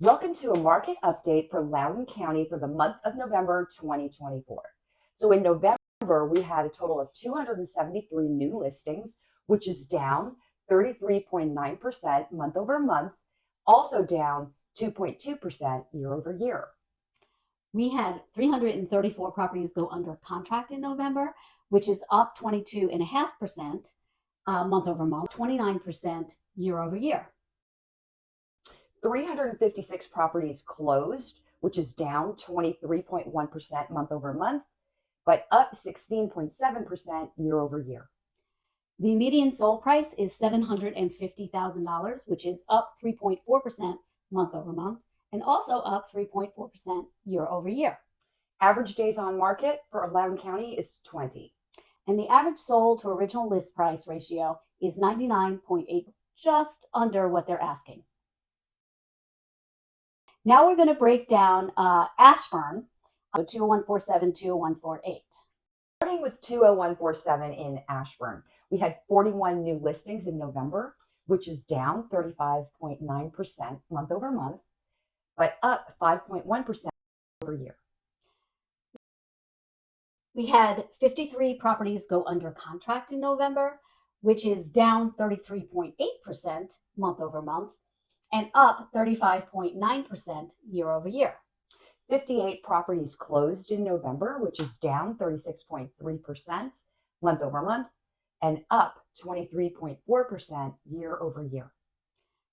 Welcome to a market update for Loudoun County for the month of November 2024. So in November, we had a total of 273 new listings, which is down 33.9% month over month, also down 2.2% year over year. We had 334 properties go under contract in November, which is up 22.5% month over month, 29% year over year. 356 properties closed, which is down 23.1% month over month, but up 16.7% year over year. The median sold price is $750,000, which is up 3.4% month over month, and also up 3.4% year over year. Average days on market for Loudoun County is 20. And the average sold to original list price ratio is 99.8, just under what they're asking. Now we're going to break down Ashburn, 20147, 20148. Starting with 20147 in Ashburn, we had 41 new listings in November, which is down 35.9% month over month, but up 5.1% over year. We had 53 properties go under contract in November, which is down 33.8% month over month, and up 35.9% year over year. 58 properties closed in November, which is down 36.3% month over month, and up 23.4% year over year.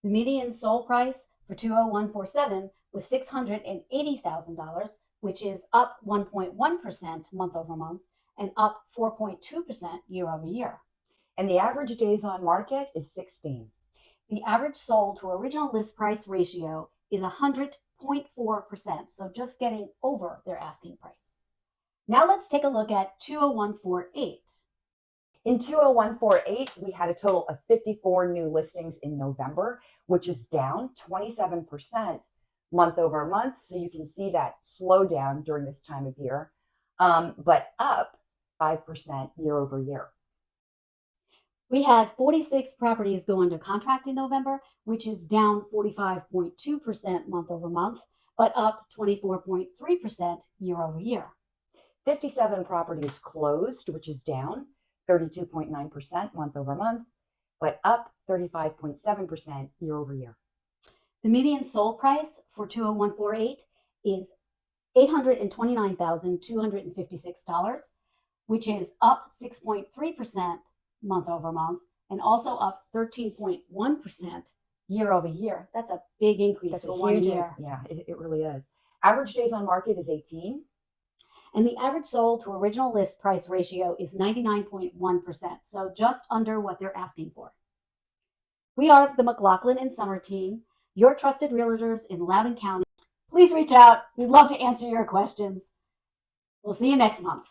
The median sold price for 20147 was $680,000, which is up 1.1% month over month and up 4.2% year over year. And the average days on market is 16. The average sold to original list price ratio is 100.4%, so just getting over their asking price. Now let's take a look at 20148. In 20148, we had a total of 54 new listings in November, which is down 27% month over month. So you can see that slowdown during this time of year, but up 5% year over year. We had 46 properties go under contract in November, which is down 45.2% month over month, but up 24.3% year over year. 57 properties closed, which is down 32.9% month over month, but up 35.7% year over year. The median sold price for 20148 is $829,256, which is up 6.3% month over month, and also up 13.1% year over year. That's a big increase for 1 year. Yeah, it really is. Average days on market is 18. And the average sold to original list price ratio is 99.1%, so just under what they're asking for. We are the McLoughlin and Sommer team, your trusted realtors in Loudoun County. Please reach out. We'd love to answer your questions. We'll see you next month.